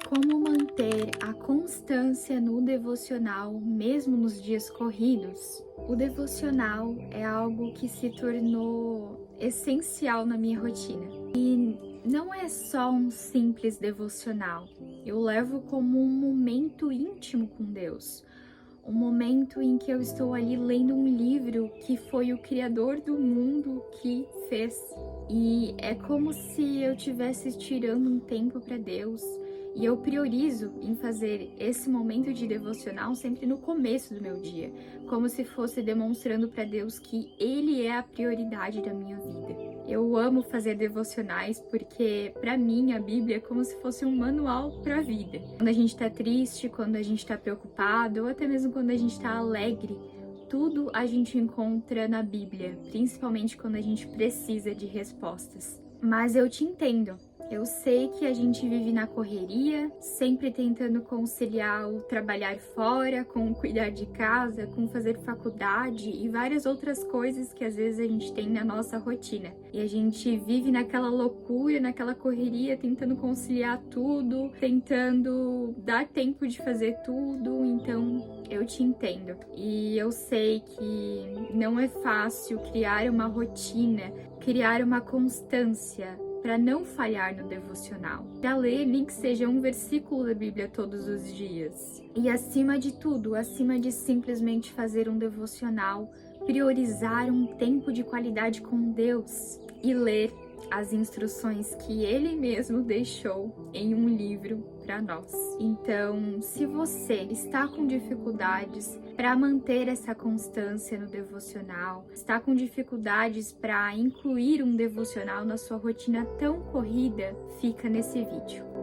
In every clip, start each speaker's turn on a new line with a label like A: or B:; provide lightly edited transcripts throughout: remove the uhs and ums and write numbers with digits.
A: Como manter a constância no devocional, mesmo nos dias corridos? O devocional é algo que se tornou essencial na minha rotina. E não é só um simples devocional. Eu levo como um momento íntimo com Deus. Um momento em que eu estou ali lendo um livro que foi o Criador do mundo que fez. E é como se eu estivesse tirando um tempo para Deus. E eu priorizo em fazer esse momento de devocional sempre no começo do meu dia, como se fosse demonstrando para Deus que Ele é a prioridade da minha vida. Eu amo fazer devocionais porque, para mim, a Bíblia é como se fosse um manual para a vida. Quando a gente tá triste, quando a gente tá preocupado, ou até mesmo quando a gente tá alegre, tudo a gente encontra na Bíblia, principalmente quando a gente precisa de respostas. Mas eu te entendo. Eu sei que a gente vive na correria, sempre tentando conciliar o trabalhar fora com o cuidar de casa, com fazer faculdade e várias outras coisas que às vezes a gente tem na nossa rotina. E a gente vive naquela loucura, naquela correria, tentando conciliar tudo, tentando dar tempo de fazer tudo. Então, eu te entendo. E eu sei que não é fácil criar uma rotina, criar uma constância para não falhar no devocional, para ler nem que seja um versículo da Bíblia todos os dias. E acima de tudo, acima de simplesmente fazer um devocional, priorizar um tempo de qualidade com Deus e ler as instruções que Ele mesmo deixou em um livro para nós. Então, se você está com dificuldades para manter essa constância no devocional, está com dificuldades para incluir um devocional na sua rotina tão corrida, fica nesse vídeo.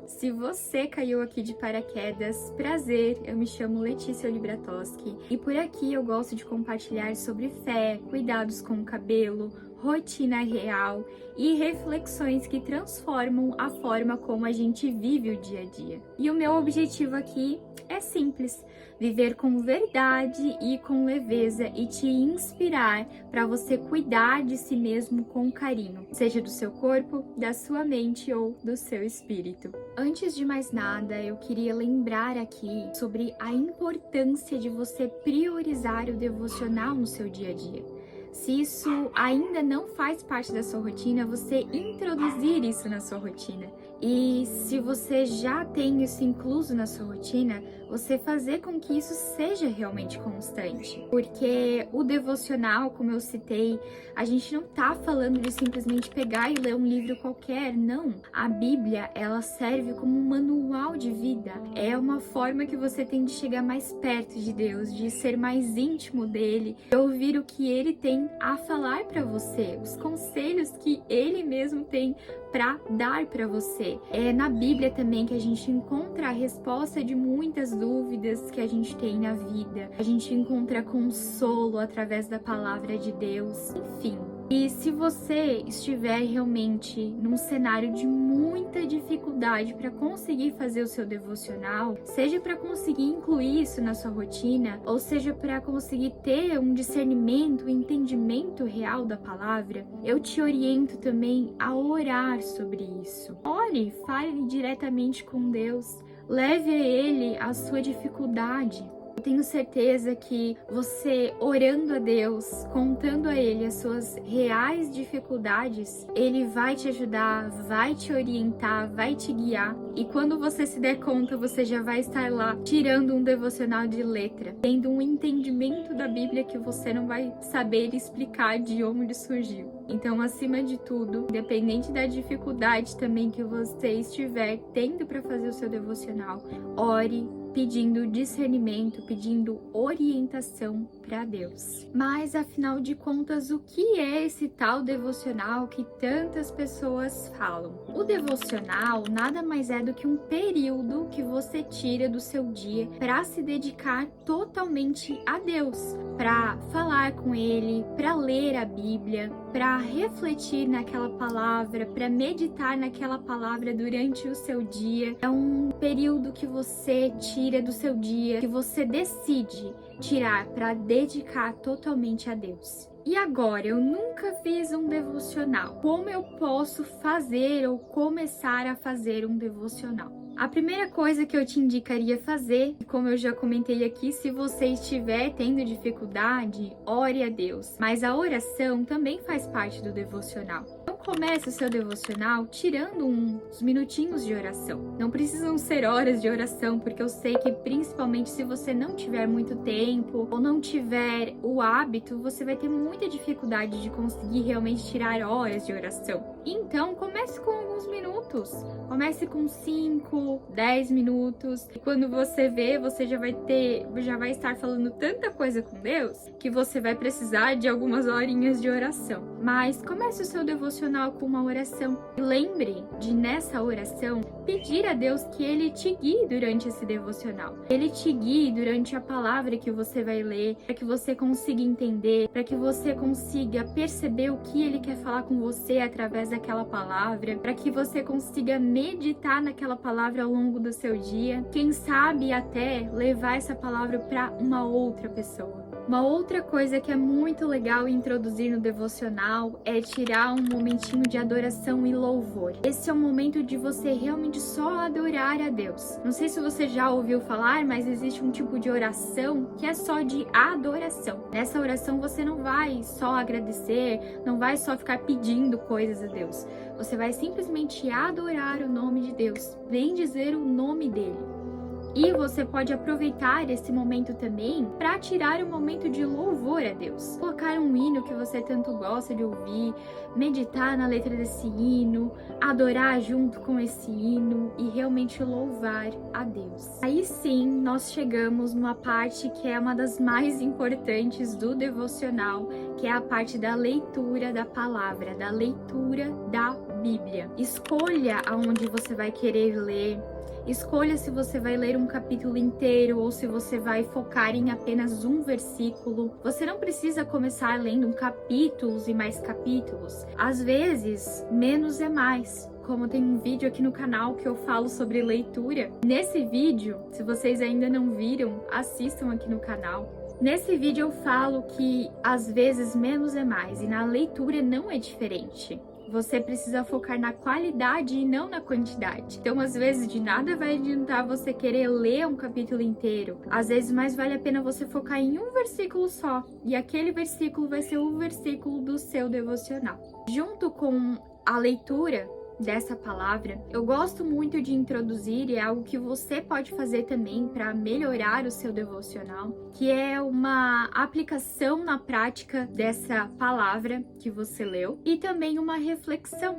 A: Se você caiu aqui de paraquedas, prazer, eu me chamo Letícia Olibratoski e por aqui eu gosto de compartilhar sobre fé, cuidados com o cabelo, rotina real e reflexões que transformam a forma como a gente vive o dia a dia. E o meu objetivo aqui é simples: viver com verdade e com leveza e te inspirar para você cuidar de si mesmo com carinho, seja do seu corpo, da sua mente ou do seu espírito. Antes de mais nada, eu queria lembrar aqui sobre a importância de você priorizar o devocional no seu dia a dia. Se isso ainda não faz parte da sua rotina, você introduzir isso na sua rotina. E se você já tem isso incluso na sua rotina, você fazer com que isso seja realmente constante. Porque o devocional, como eu citei, a gente não tá falando de simplesmente pegar e ler um livro qualquer, não. A Bíblia, ela serve como um manual de vida. É uma forma que você tem de chegar mais perto de Deus, de ser mais íntimo dele, de ouvir o que ele tem a falar para você, os conselhos que ele mesmo tem para dar para você. É na Bíblia também que a gente encontra a resposta de muitas dúvidas que a gente tem na vida. A gente encontra consolo através da palavra de Deus, enfim. E se você estiver realmente num cenário de muita dificuldade para conseguir fazer o seu devocional, seja para conseguir incluir isso na sua rotina, ou seja para conseguir ter um discernimento, um entendimento real da palavra, eu te oriento também a orar sobre isso. Ore, fale diretamente com Deus, leve a Ele a sua dificuldade. Eu tenho certeza que você orando a Deus, contando a Ele as suas reais dificuldades, Ele vai te ajudar, vai te orientar, vai te guiar. E quando você se der conta, você já vai estar lá tirando um devocional de letra, tendo um entendimento da Bíblia que você não vai saber explicar de onde surgiu. Então, acima de tudo, independente da dificuldade também que você estiver tendo para fazer o seu devocional, ore pedindo discernimento, pedindo orientação para Deus. Mas afinal de contas, o que é esse tal devocional que tantas pessoas falam? O devocional nada mais é do que um período que você tira do seu dia para se dedicar totalmente a Deus, para falar com Ele, para ler a Bíblia, para refletir naquela palavra, para meditar naquela palavra durante o seu dia. É um período que você tira do seu dia, que você decide tirar para dedicar totalmente a Deus. E agora, eu nunca fiz um devocional. Como eu posso fazer ou começar a fazer um devocional? A primeira coisa que eu te indicaria fazer, como eu já comentei aqui, se você estiver tendo dificuldade, ore a Deus. Mas a oração também faz parte do devocional. Então comece o seu devocional tirando uns minutinhos de oração. Não precisam ser horas de oração, porque eu sei que principalmente se você não tiver muito tempo ou não tiver o hábito, você vai ter muita dificuldade de conseguir realmente tirar horas de oração. Então comece com alguns minutos. Comece com 5, 10 minutos. E quando você vê, você já vai estar falando tanta coisa com Deus que você vai precisar de algumas horinhas de oração. Mas comece o seu devocional com uma oração. E lembre de, nessa oração, pedir a Deus que Ele te guie durante esse devocional. Ele te guie durante a palavra que você vai ler, para que você consiga entender, para que você consiga perceber o que Ele quer falar com você através daquela palavra, para que você consiga meditar naquela palavra ao longo do seu dia. Quem sabe até levar essa palavra para uma outra pessoa. Uma outra coisa que é muito legal introduzir no devocional é tirar um momentinho de adoração e louvor. Esse é o momento de você realmente só adorar a Deus. Não sei se você já ouviu falar, mas existe um tipo de oração que é só de adoração. Nessa oração você não vai só agradecer, não vai só ficar pedindo coisas a Deus. Você vai simplesmente adorar o nome de Deus, bem dizer o nome dele. E você pode aproveitar esse momento também para tirar um momento de louvor a Deus. Colocar um hino que você tanto gosta de ouvir, meditar na letra desse hino, adorar junto com esse hino e realmente louvar a Deus. Aí sim, nós chegamos numa parte que é uma das mais importantes do devocional, que é a parte da leitura da palavra, da leitura da Bíblia. Escolha aonde você vai querer ler. Escolha se você vai ler um capítulo inteiro ou se você vai focar em apenas um versículo. Você não precisa começar lendo capítulos e mais capítulos. Às vezes, menos é mais. Como tem um vídeo aqui no canal que eu falo sobre leitura. Nesse vídeo, se vocês ainda não viram, assistam aqui no canal. Nesse vídeo eu falo que às vezes menos é mais e na leitura não é diferente. Você precisa focar na qualidade e não na quantidade. Então, às vezes, de nada vai adiantar você querer ler um capítulo inteiro. Às vezes, mais vale a pena você focar em um versículo só. E aquele versículo vai ser o versículo do seu devocional. Junto com a leitura dessa palavra, eu gosto muito de introduzir, e é algo que você pode fazer também para melhorar o seu devocional, que é uma aplicação na prática dessa palavra que você leu e também uma reflexão.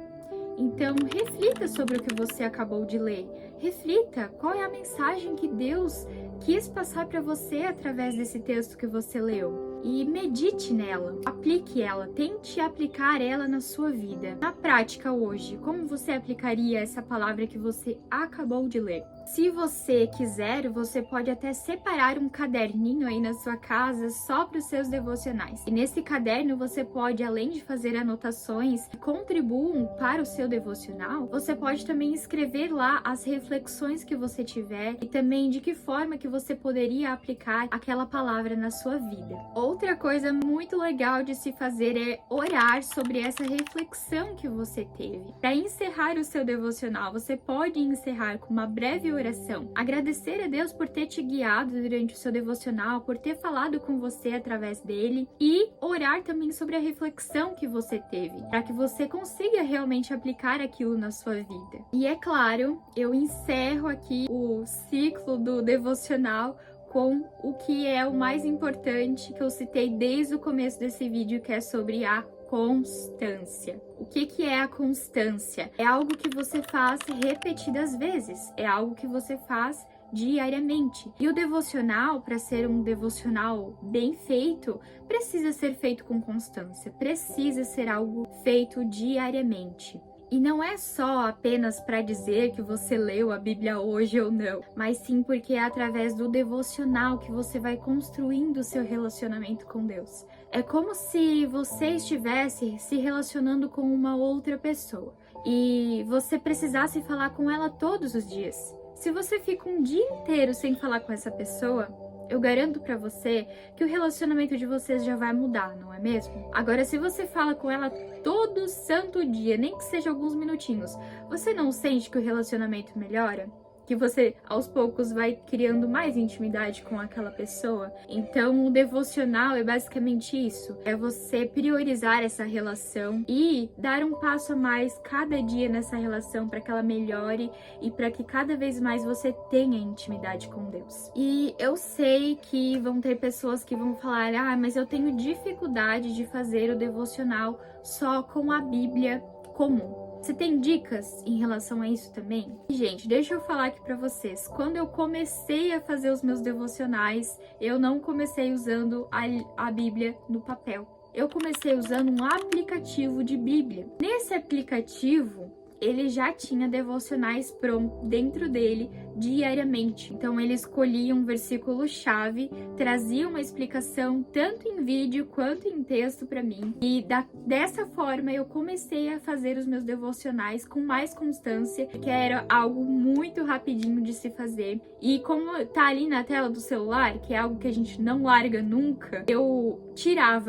A: Então, reflita sobre o que você acabou de ler. Reflita qual é a mensagem que Deus quis passar para você através desse texto que você leu. E medite nela, aplique ela, tente aplicar ela na sua vida. Na prática hoje, como você aplicaria essa palavra que você acabou de ler? Se você quiser, você pode até separar um caderninho aí na sua casa só para os seus devocionais. E nesse caderno você pode, além de fazer anotações que contribuam para o seu devocional, você pode também escrever lá as reflexões que você tiver e também de que forma que você poderia aplicar aquela palavra na sua vida. Outra coisa muito legal de se fazer é orar sobre essa reflexão que você teve. Para encerrar o seu devocional, você pode encerrar com uma breve oração. Agradecer a Deus por ter te guiado durante o seu devocional, por ter falado com você através dele e orar também sobre a reflexão que você teve, para que você consiga realmente aplicar aquilo na sua vida. E é claro, eu encerro aqui o ciclo do devocional com o que é o mais importante que eu citei desde o começo desse vídeo, que é sobre a constância. O que é a constância? É algo que você faz repetidas vezes, é algo que você faz diariamente. E o devocional, para ser um devocional bem feito, precisa ser feito com constância, precisa ser algo feito diariamente. E não é só apenas para dizer que você leu a Bíblia hoje ou não, mas sim porque é através do devocional que você vai construindo o seu relacionamento com Deus. É como se você estivesse se relacionando com uma outra pessoa e você precisasse falar com ela todos os dias. Se você fica um dia inteiro sem falar com essa pessoa, eu garanto pra você que o relacionamento de vocês já vai mudar, não é mesmo? Agora, se você fala com ela todo santo dia, nem que seja alguns minutinhos, você não sente que o relacionamento melhora? Que você, aos poucos, vai criando mais intimidade com aquela pessoa? Então, o devocional é basicamente isso. É você priorizar essa relação e dar um passo a mais cada dia nessa relação para que ela melhore e para que cada vez mais você tenha intimidade com Deus. E eu sei que vão ter pessoas que vão falar: ah, mas eu tenho dificuldade de fazer o devocional só com a Bíblia comum. Você tem dicas em relação a isso também? Gente, deixa eu falar aqui pra vocês. Quando eu comecei a fazer os meus devocionais, eu não comecei usando a Bíblia no papel. Eu comecei usando um aplicativo de Bíblia. Nesse aplicativo, ele já tinha devocionais prontos dentro dele diariamente. Então ele escolhia um versículo-chave, trazia uma explicação tanto em vídeo quanto em texto para mim. E dessa forma eu comecei a fazer os meus devocionais com mais constância, que era algo muito rapidinho de se fazer. E como tá ali na tela do celular, que é algo que a gente não larga nunca, eu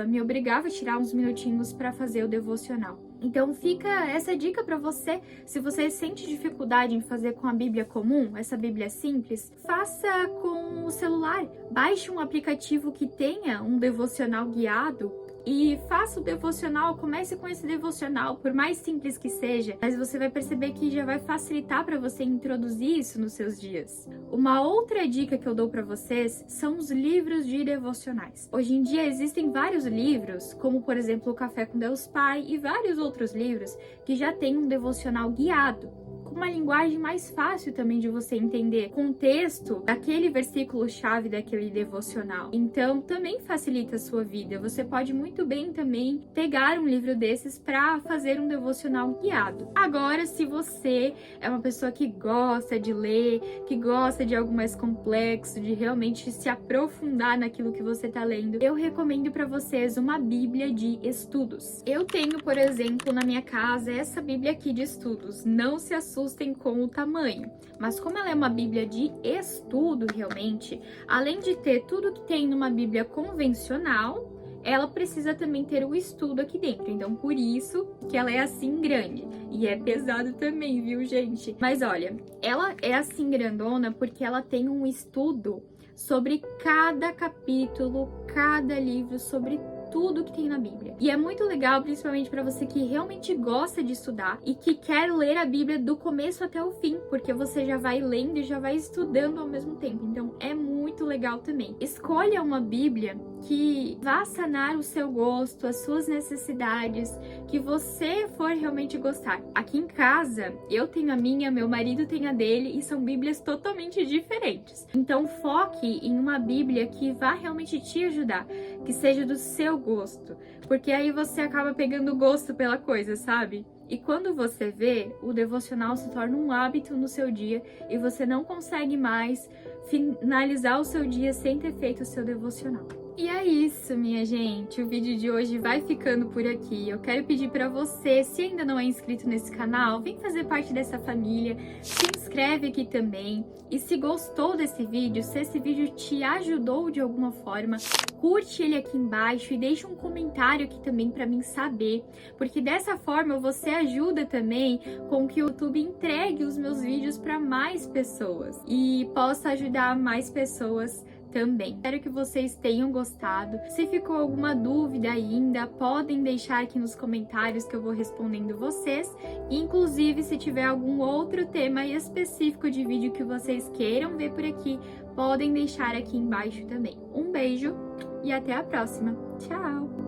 A: me obrigava a tirar uns minutinhos para fazer o devocional. Então fica essa dica para você, se você sente dificuldade em fazer com a Bíblia comum, essa Bíblia simples, faça com o celular. Baixe um aplicativo que tenha um devocional guiado e faça o devocional, comece com esse devocional, por mais simples que seja, mas você vai perceber que já vai facilitar para você introduzir isso nos seus dias. Uma outra dica que eu dou para vocês são os livros de devocionais. Hoje em dia existem vários livros, como por exemplo o Café com Deus Pai e vários outros livros que já têm um devocional guiado, com uma linguagem mais fácil também de você entender o contexto daquele versículo-chave daquele devocional. Então, também facilita a sua vida. Você pode muito bem também pegar um livro desses para fazer um devocional guiado. Agora, se você é uma pessoa que gosta de ler, que gosta de algo mais complexo, de realmente se aprofundar naquilo que você está lendo, eu recomendo para vocês uma Bíblia de estudos. Eu tenho, por exemplo, na minha casa essa Bíblia aqui de estudos. Não se assustem com o tamanho, mas como ela é uma Bíblia de estudo realmente, além de ter tudo que tem numa Bíblia convencional, ela precisa também ter o estudo aqui dentro. Então, por isso que ela é assim grande. E é pesado também, viu, gente? Mas olha, ela é assim grandona porque ela tem um estudo sobre cada capítulo, cada livro, sobre tudo que tem na Bíblia. E é muito legal, principalmente para você que realmente gosta de estudar e que quer ler a Bíblia do começo até o fim, porque você já vai lendo e já vai estudando ao mesmo tempo. Então é muito legal também. Escolha uma Bíblia que vá sanar o seu gosto, as suas necessidades, que você for realmente gostar. Aqui em casa, eu tenho a minha, meu marido tem a dele e são Bíblias totalmente diferentes. Então foque em uma Bíblia que vá realmente te ajudar, que seja do seu gosto, porque aí você acaba pegando gosto pela coisa, sabe? E quando você vê, o devocional se torna um hábito no seu dia e você não consegue mais finalizar o seu dia sem ter feito o seu devocional. E é isso, minha gente. O vídeo de hoje vai ficando por aqui. Eu quero pedir para você, se ainda não é inscrito nesse canal, vem fazer parte dessa família. Se inscreve aqui também. E se gostou desse vídeo, se esse vídeo te ajudou de alguma forma, curte ele aqui embaixo e deixa um comentário aqui também para mim saber, porque dessa forma você ajuda também com que o YouTube entregue os meus vídeos para mais pessoas e possa ajudar mais pessoas também. Espero que vocês tenham gostado. Se ficou alguma dúvida ainda, podem deixar aqui nos comentários que eu vou respondendo vocês. E, inclusive, se tiver algum outro tema específico de vídeo que vocês queiram ver por aqui, podem deixar aqui embaixo também. Um beijo e até a próxima. Tchau!